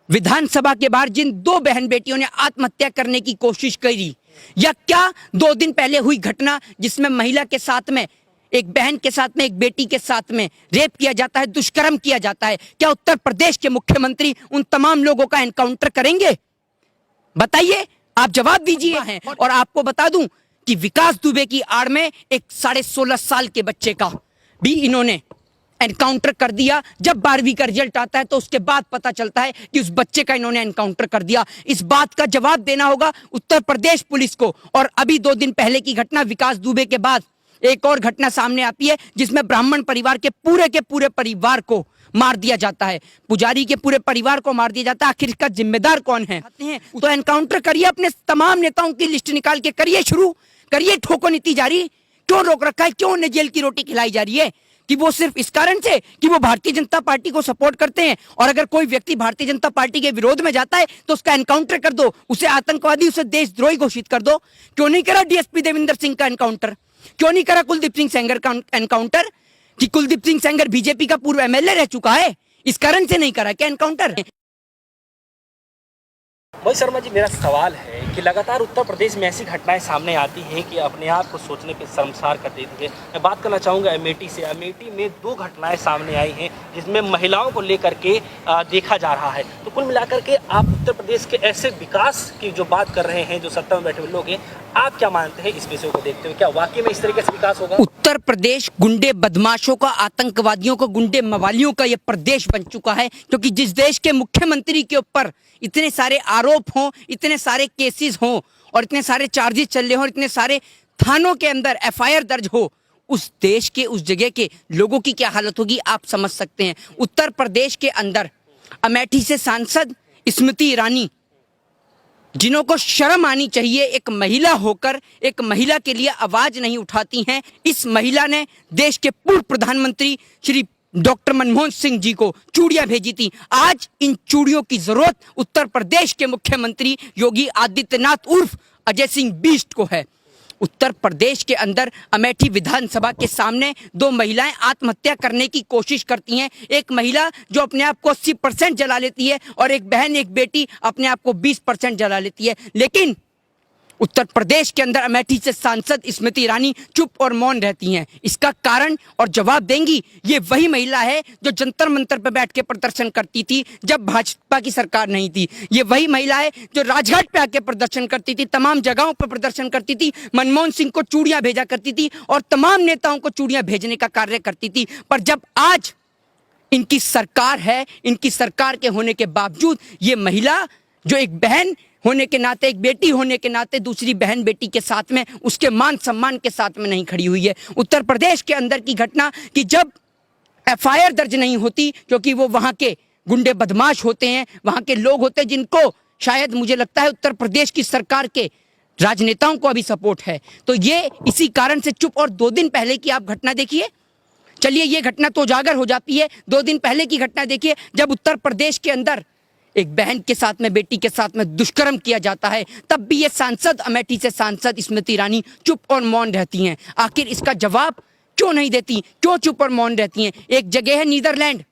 विधानसभा के बाहर जिन दो बहन बेटियों ने आत्महत्या करने की कोशिश करी, या क्या 2 दिन पहले हुई घटना जिसमें महिला के साथ में, एक बहन के साथ में, एक बेटी के साथ में रेप किया जाता है, दुष्कर्म किया जाता है, क्या उत्तर प्रदेश के मुख्यमंत्री उन तमाम लोगों का एनकाउंटर करेंगे? बताइए, आप जवाब दीजिए। हैं और आपको बता दूं कि विकास दुबे की आड़ में एक 16.5 साल के बच्चे का भी इन्होंने एनकाउंटर कर दिया। जब 12वीं का रिजल्ट आता है तो उसके बाद पता चलता है कि उस बच्चे का इन्होंने एनकाउंटर कर दिया। इस बात का जवाब देना होगा उत्तर प्रदेश पुलिस को। और अभी 2 दिन पहले की घटना, विकास दुबे के बाद एक और घटना सामने आती है जिसमें ब्राह्मण परिवार के पूरे परिवार को मार दिया जाता है, पुजारी के पूरे परिवार को मार दिया जाता है। आखिर इसका जिम्मेदार कौन है? तो एनकाउंटर करिए, अपने तमाम नेताओं की लिस्ट निकाल के करिए, शुरू करिए। ठोको नीति जारी क्यों रोक रखा है? क्यों उन्हें जेल की रोटी खिलाई जा रही है? कि वो सिर्फ इस कारण से कि वो भारतीय जनता पार्टी को सपोर्ट करते हैं, और अगर कोई व्यक्ति भारतीय जनता पार्टी के विरोध में जाता है तो उसका एनकाउंटर कर दो, उसे आतंकवादी, उसे देशद्रोही घोषित कर दो। क्यों नहीं करा डीएसपी देविंदर सिंह का एनकाउंटर? क्यों नहीं करा कुलदीप सिंह सेंगर का एनकाउंटर? कि कुलदीप सिंह सेंगर बीजेपी का पूर्व एमएलए रह चुका है, इस कारण से नहीं करा क्या एनकाउंटर? मोहित शर्मा जी, मेरा सवाल है कि लगातार उत्तर प्रदेश में ऐसी घटनाएं सामने आती हैं कि अपने आप को सोचने पे शर्मसार कर देती है। मैं बात करना चाहूँगा अमेठी से। अमेठी में 2 घटनाएं सामने आई हैं जिसमें महिलाओं को लेकर के देखा जा रहा है। तो कुल मिलाकर के आप उत्तर प्रदेश के ऐसे विकास की जो बात कर रहे हैं, जो सत्ता में बैठे हुए लोग हैं, आप क्या मानते हैं इस विषय को देखते हुए? क्या वाकई में इस तरीके से विकास होगा? उत्तर प्रदेश गुंडे बदमाशों का, आतंकवादियों का, गुंडे मवालियों का यह प्रदेश बन चुका है। क्योंकि जिस देश के मुख्यमंत्री के ऊपर इतने सारे आरोप हों, इतने सारे केसेस हों, और इतने सारे चार्जेस चल रहे हों, इतने सारे थानों के अंदर एफआईआर दर्ज हो, उस देश के, उस जगह के लोगों की क्या हालत होगी आप समझ सकते हैं। उत्तर प्रदेश के अंदर अमेठी से सांसद स्मृति ईरानी, जिन्हों को शर्म आनी चाहिए, एक महिला होकर एक महिला के लिए आवाज नहीं उठाती हैं। इस महिला ने देश के पूर्व प्रधानमंत्री श्री डॉक्टर मनमोहन सिंह जी को चूड़ियां भेजी थी। आज इन चूड़ियों की जरूरत उत्तर प्रदेश के मुख्यमंत्री योगी आदित्यनाथ उर्फ अजय सिंह बीस्ट को है। उत्तर प्रदेश के अंदर अमेठी विधानसभा के सामने 2 महिलाएं आत्महत्या करने की कोशिश करती हैं। एक महिला जो अपने आप को 80% जला लेती है, और एक बहन, एक बेटी अपने आप को 20% जला लेती है। लेकिन उत्तर प्रदेश के अंदर अमेठी से सांसद स्मृति ईरानी चुप और मौन रहती हैं। इसका कारण और जवाब देंगी ये वही महिला है जो जंतर मंतर पर बैठ के प्रदर्शन करती थी जब भाजपा की सरकार नहीं थी। ये वही महिला है जो राजघाट पे आके प्रदर्शन करती थी, तमाम जगहों पर प्रदर्शन करती थी, मनमोहन सिंह को चूड़ियां भेजा करती थी और तमाम नेताओं को चूड़ियां भेजने का कार्य करती थी। पर जब आज इनकी सरकार है, इनकी सरकार के होने के बावजूद ये महिला, जो एक बहन होने के नाते, एक बेटी होने के नाते दूसरी बहन बेटी के साथ में, उसके मान सम्मान के साथ में नहीं खड़ी हुई है। उत्तर प्रदेश के अंदर की घटना कि जब एफआईआर दर्ज नहीं होती, क्योंकि वो वहाँ के गुंडे बदमाश होते हैं, वहाँ के लोग होते हैं जिनको शायद मुझे लगता है उत्तर प्रदेश की सरकार के राजनेताओं को अभी सपोर्ट है, तो ये इसी कारण से चुप। और 2 दिन पहले की आप घटना देखिए, चलिए ये घटना तो उजागर हो जाती है, 2 दिन पहले की घटना देखिए जब उत्तर प्रदेश के अंदर एक बहन के साथ में, बेटी के साथ में दुष्कर्म किया जाता है, तब भी ये सांसद, अमेठी से सांसद स्मृति ईरानी चुप और मौन रहती हैं। आखिर इसका जवाब क्यों नहीं देती? क्यों चुप और मौन रहती हैं? एक जगह है नीदरलैंड,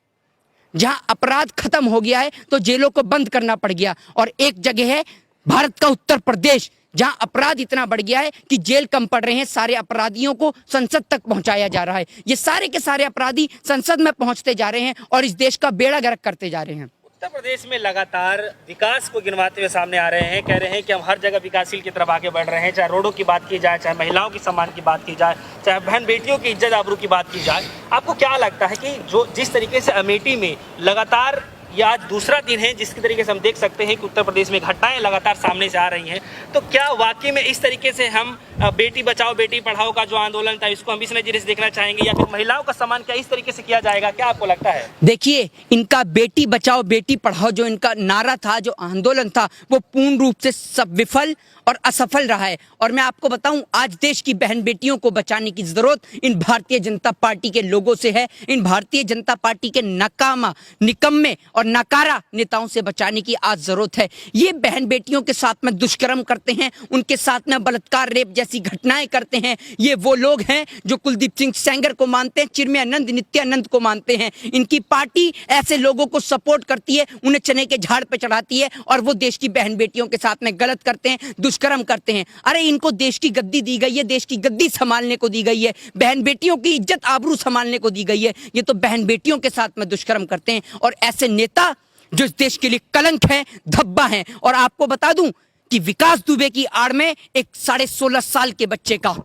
जहां अपराध खत्म हो गया है तो जेलों को बंद करना पड़ गया, और एक जगह है भारत का उत्तर प्रदेश, जहां अपराध इतना बढ़ गया है कि जेल कम पड़ रहे हैं, सारे अपराधियों को संसद तक पहुंचाया जा रहा है। ये सारे के सारे अपराधी संसद में पहुंचते जा रहे हैं और इस देश का बेड़ा गर्क करते जा रहे हैं। उत्तर प्रदेश में लगातार विकास को गिनवाते हुए सामने आ रहे हैं, कह रहे हैं कि हम हर जगह विकासशील की तरफ आगे बढ़ रहे हैं। चाहे रोडों की बात की जाए, चाहे महिलाओं के सम्मान की बात की जाए, चाहे बहन बेटियों की इज्जत आबरू की बात की जाए, आपको क्या लगता है कि जो जिस तरीके से अमेठी में लगातार ये आज दूसरा दिन है जिसकी तरीके से हम देख सकते हैं कि उत्तर प्रदेश में घटनाएं लगातार सामने से आ रही हैं, तो क्या वाकई में इस तरीके से हम बेटी बचाओ बेटी पढ़ाओ का जो आंदोलन था इसको हम इस नजरिए से देखना चाहेंगे, या फिर महिलाओं का सम्मान क्या इस तरीके से किया जाएगा? क्या आपको लगता है? देखिए, इनका बेटी बचाओ बेटी पढ़ाओ जो इनका नारा था, जो आंदोलन था, वो पूर्ण रूप से सब विफल और असफल रहा है। और मैं आपको बताऊं, आज देश की बहन बेटियों को बचाने की जरूरत इन भारतीय जनता पार्टी के लोगों से है, इन भारतीय जनता पार्टी के नाकामा, निकम्मे और नकारा नेताओं से बचाने की आज जरूरत है। ये बहन बेटियों के साथ में दुष्कर्म करते हैं, उनके साथ में बलात्कार, रेप जैसी घटनाएं करते हैं। ये वो लोग हैं जो कुलदीप सिंह सेंगर को मानते हैं, चिन्मयानंद, नित्यानंद को मानते हैं। इनकी पार्टी ऐसे लोगों को सपोर्ट करती है, उन्हें चने के झाड़ पे चढ़ाती है और वो देश की बहन बेटियों के साथ में गलत करते हैं, दुष्कर्म करते हैं। अरे इनको देश की गद्दी दी गई है, देश की गद्दी संभालने को दी गई है, बहन बेटियों की इज्जत आबरू संभालने को दी गई है। ये तो बहन बेटियों के साथ में दुष्कर्म करते हैं और ऐसे नेता जो इस देश के लिए कलंक है, धब्बा है। और आपको बता दूं कि विकास दुबे की आड़ में एक 16.5 साल के बच्चे का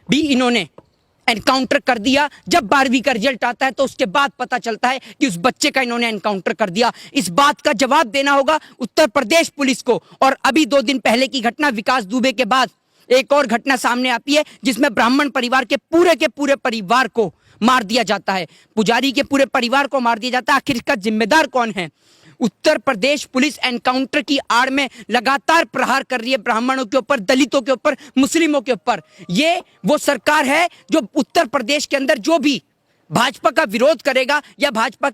भी इन्होंने एनकाउंटर कर दिया। जब 12वीं का रिजल्ट आता है तो उसके बाद पता चलता है कि उस बच्चे का इन्होंने एनकाउंटर कर दिया। इस बात का जवाब देना होगा उत्तर प्रदेश पुलिस को। और अभी 2 दिन पहले की घटना विकास दुबे के बाद एक और घटना सामने आती है जिसमें ब्राह्मण परिवार के पूरे परिवार को मार दिया जाता है, पुजारी के पूरे परिवार को मार दिया जाता है। आखिर इसका जिम्मेदार कौन है? उत्तर प्रदेश पुलिस एनकाउंटर की आड़ में लगातार प्रहार कर रही है ब्राह्मणों के ऊपर, दलितों के ऊपर, मुस्लिमों के ऊपर। ये वो सरकार है जो उत्तर प्रदेश के अंदर जो भी भाजपा का विरोध करेगा या भाजपा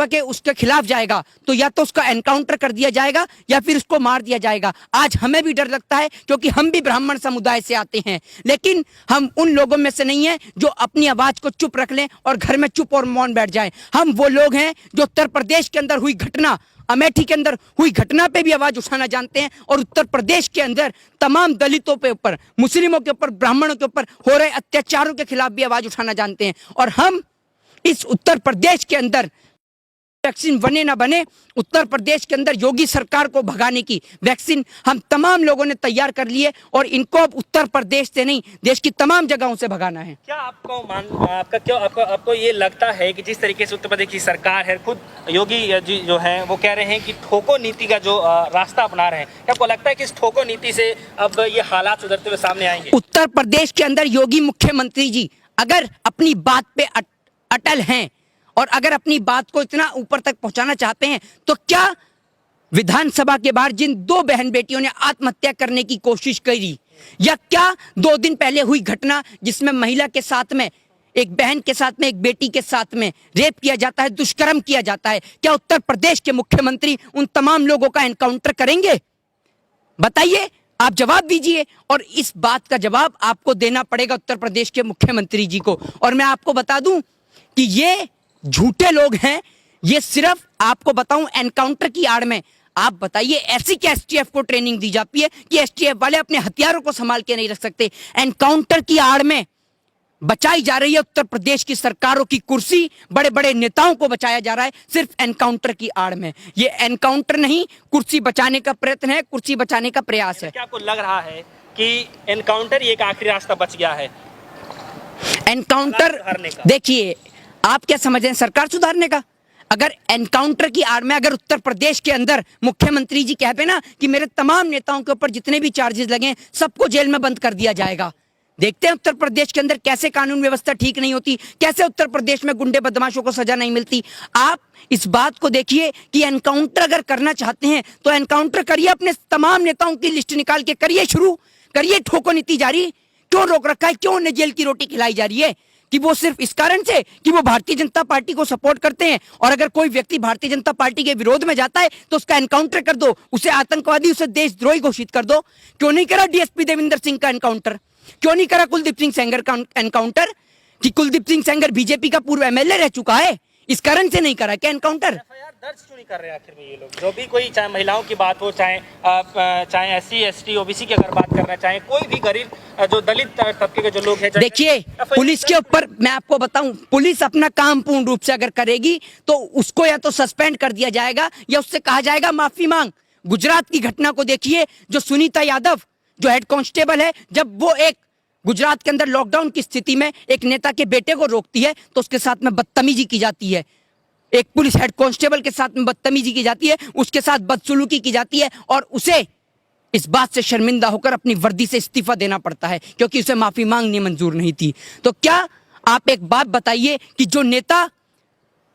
के उसके खिलाफ जाएगा तो या तो उसका एनकाउंटर कर दिया जाएगा या फिर उसको मार दिया जाएगा। आज हमें भी डर लगता है क्योंकि हम भी ब्राह्मण समुदाय से आते हैं, लेकिन हम उन लोगों में से नहीं हैं जो अपनी आवाज को चुप रख लें और घर में चुप और मौन बैठ जाएं। हम वो लोग हैं जो उत्तर प्रदेश के अंदर हुई घटना, अमेठी के अंदर हुई घटना पे भी आवाज उठाना जानते हैं और उत्तर प्रदेश के अंदर तमाम दलितों पे ऊपर, मुस्लिमों के ऊपर, ब्राह्मणों के ऊपर हो रहे अत्याचारों के खिलाफ भी आवाज उठाना जानते हैं। और हम इस उत्तर प्रदेश के अंदर वैक्सीन बने ना बने, उत्तर प्रदेश के अंदर योगी सरकार को भगाने की वैक्सीन हम तमाम लोगों ने तैयार कर ली है और इनको अब उत्तर प्रदेश से नहीं, देश की तमाम जगहों से भगाना है। क्या आपको ये लगता है कि जिस तरीके से उत्तर प्रदेश की सरकार है, खुद योगी जी जो है वो कह रहे हैं कि ठोको नीति का जो रास्ता अपना रहे हैं, क्या आपको लगता है कि इस ठोको नीति से अब ये हालात सुधरते हुए सामने आएंगे? उत्तर प्रदेश के अंदर योगी मुख्यमंत्री जी अगर अपनी बात पे अटल हैं और अगर अपनी बात को इतना ऊपर तक पहुंचाना चाहते हैं तो क्या विधानसभा के बाहर जिन 2 बहन बेटियों ने आत्महत्या करने की कोशिश करी, या क्या 2 दिन पहले हुई घटना जिसमें महिला के साथ में, एक बहन के साथ में, एक बेटी के साथ में रेप किया जाता है, दुष्कर्म किया जाता है, क्या उत्तर प्रदेश के मुख्यमंत्री उन तमाम लोगों का एनकाउंटर करेंगे? बताइए, आप जवाब दीजिए। और इस बात का जवाब आपको देना पड़ेगा उत्तर प्रदेश के मुख्यमंत्री जी को। और मैं आपको बता दूं कि ये झूठे लोग हैं। ये सिर्फ आपको बताऊं एनकाउंटर की आड़ में, आप बताइए ऐसी क्या एसटीएफ को ट्रेनिंग दी जाती है कि एसटीएफ वाले अपने हथियारों को संभाल के नहीं रख सकते? एनकाउंटर की आड़ में बचाई जा रही है उत्तर प्रदेश की सरकारों की कुर्सी, बड़े बड़े नेताओं को बचाया जा रहा है सिर्फ एनकाउंटर की आड़ में। ये एनकाउंटर नहीं, कुर्सी बचाने का प्रयत्न है, कुर्सी बचाने का प्रयास है। क्या आपको लग रहा है कि एनकाउंटर एक आखिरी रास्ता बच गया है एनकाउंटर? देखिए, आप क्या समझ रहे हैं सरकार सुधारने का? अगर एनकाउंटर की आड़ में अगर उत्तर प्रदेश के अंदर मुख्यमंत्री जी कहते ना कि मेरे तमाम नेताओं के ऊपर जितने भी चार्जेस लगे सबको जेल में बंद कर दिया जाएगा, देखते हैं उत्तर प्रदेश के अंदर कैसे कानून व्यवस्था ठीक नहीं होती, कैसे उत्तर प्रदेश में गुंडे बदमाशों को सजा नहीं मिलती। आप इस बात को देखिए कि एनकाउंटर अगर करना चाहते हैं तो एनकाउंटर करिए, अपने तमाम नेताओं की लिस्ट निकाल के करिए, शुरू करिए। ठोको नीति जारी क्यों रोक रखा है? क्यों उन्हें जेल की रोटी खिलाई जा रही है? कि वो सिर्फ इस कारण से कि वो भारतीय जनता पार्टी को सपोर्ट करते हैं, और अगर कोई व्यक्ति भारतीय जनता पार्टी के विरोध में जाता है तो उसका एनकाउंटर कर दो, उसे आतंकवादी, उसे देशद्रोही घोषित कर दो। क्यों नहीं करा डीएसपी देविंदर सिंह का एनकाउंटर? क्यों नहीं करा कुलदीप सिंह सेंगर का एनकाउंटर? कि कुलदीप सिंह सेंगर बीजेपी का पूर्व एमएलए रह चुका है, इस कारण से नहीं करा क्या एनकाउंटर? एफआईआर दर्ज क्यों नहीं कर रहे आखिर में ये लोग? जो भी कोई, चाहे महिलाओं की बात हो, चाहे एससी एसटी ओबीसी की अगर बात करना चाहे, कोई भी गरीब जो दलित तबके के जो लोग हैं, देखिए पुलिस के ऊपर मैं आपको बताऊं, पुलिस अपना काम पूर्ण रूप से अगर करेगी तो उसको या तो सस्पेंड कर दिया जाएगा या उससे कहा जाएगा माफी मांग। गुजरात की घटना को देखिए, जो सुनीता यादव जो हेड कांस्टेबल है, जब वो एक गुजरात के अंदर लॉकडाउन की स्थिति में एक नेता के बेटे को रोकती है तो उसके साथ में बदतमीजी की जाती है, एक पुलिस हेड कांस्टेबल के साथ में बदतमीजी की जाती है, उसके साथ बदसलूकी की जाती है और उसे इस बात से शर्मिंदा होकर अपनी वर्दी से इस्तीफा देना पड़ता है क्योंकि उसे माफी मांगनी मंजूर नहीं थी। तो क्या आप एक बात बताइए कि जो नेता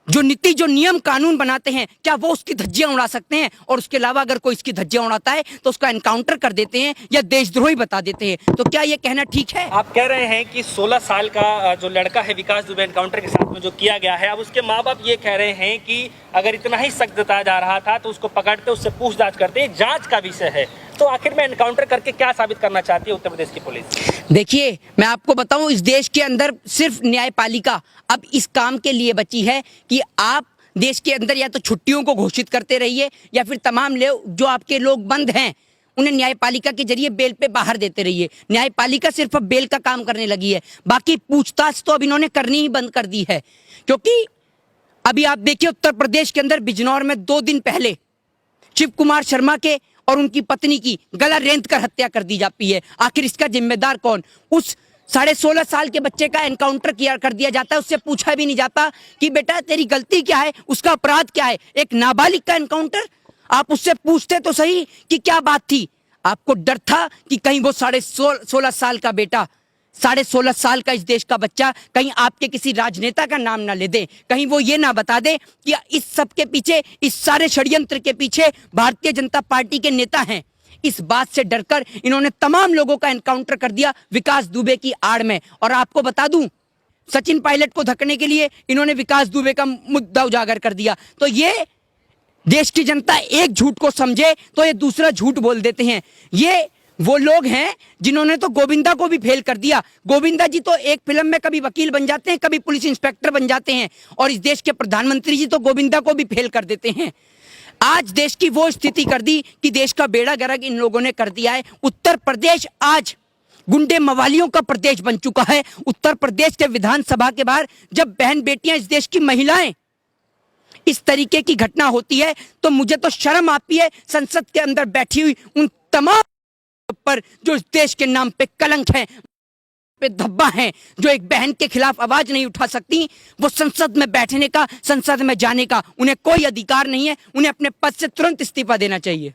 जो नीति जो नियम कानून बनाते हैं, क्या वो उसकी धज्जियां उड़ा सकते हैं? और उसके अलावा अगर कोई इसकी धज्जियां उड़ाता है तो उसका एनकाउंटर कर देते हैं या देशद्रोही बता देते हैं। तो क्या ये कहना ठीक है? आप कह रहे हैं कि 16 साल का जो लड़का है विकास दुबे एनकाउंटर के साथ में जो किया गया है, अब उसके माँ बाप ये कह रहे हैं कि अगर इतना ही सख्त बताया जा रहा था तो उसको पकड़ते, उससे पूछताछ करते, जांच का विषय है। तो आखिर में एनकाउंटर करके क्या साबित करना चाहती है उत्तर प्रदेश की पुलिस? देखिए, मैं आपको बताऊं, इस देश के अंदर सिर्फ न्यायपालिका अब इस काम के लिए बची है कि आप देश के अंदर या तो छुट्टियों को घोषित करते रहिए या फिर तमाम जो आपके लोग बंद हैं उन्हें न्यायपालिका के जरिए बेल पे बाहर देते रहिए। न्यायपालिका सिर्फ अब बेल का काम करने लगी है, बाकी पूछताछ तो अब इन्होंने करनी ही बंद कर दी है। क्योंकि अभी आप देखिए, उत्तर प्रदेश के अंदर बिजनौर में 2 दिन पहले शिव कुमार शर्मा के और उनकी पत्नी की गला रेंत कर हत्या कर दी जाती है। आखिर इसका जिम्मेदार कौन? उस 16.5 साल के बच्चे का एनकाउंटर कर दिया जाता है, उससे पूछा भी नहीं जाता कि बेटा तेरी गलती क्या है, उसका अपराध क्या है। एक नाबालिग का एनकाउंटर, आप उससे पूछते तो सही कि क्या बात थी। आपको डर था कि कहीं वो 16.5 साल का बेटा, 16.5 साल का इस देश का बच्चा कहीं आपके किसी राजनेता का नाम ना ले दे, कहीं वो ये ना बता दे कि इस सब के पीछे, इस सारे षड्यंत्र के पीछे भारतीय जनता पार्टी के नेता हैं। इस बात से डरकर इन्होंने तमाम लोगों का एनकाउंटर कर दिया विकास दुबे की आड़ में। और आपको बता दूं, सचिन पायलट को धकने के लिए इन्होंने विकास दुबे का मुद्दा उजागर कर दिया। तो ये देश की जनता एक झूठ को समझे तो ये दूसरा झूठ बोल देते हैं। ये वो लोग हैं जिन्होंने तो गोविंदा को भी फेल कर दिया। गोविंदा जी तो एक फिल्म में कभी वकील बन जाते हैं, कभी पुलिस इंस्पेक्टर बन जाते हैं, और इस देश के प्रधानमंत्री जी तो गोविंदा को भी फेल कर देते हैं। आज देश की वो स्थिति कर दी कि देश का बेड़ा गर्क इन लोगों ने कर दिया है। उत्तर प्रदेश आज गुंडे मवालियों का प्रदेश बन चुका है। उत्तर प्रदेश के विधानसभा के बाहर जब बहन बेटियां, इस देश की महिलाएं इस तरीके की घटना होती है तो मुझे तो शर्म आती है संसद के अंदर बैठी हुई उन तमाम पर जो इस देश के नाम पे कलंक है, पे धब्बा है, जो एक बहन के खिलाफ आवाज नहीं उठा सकती। वो संसद में बैठने का, संसद में जाने का उन्हें कोई अधिकार नहीं है। उन्हें अपने पद से तुरंत इस्तीफा देना चाहिए।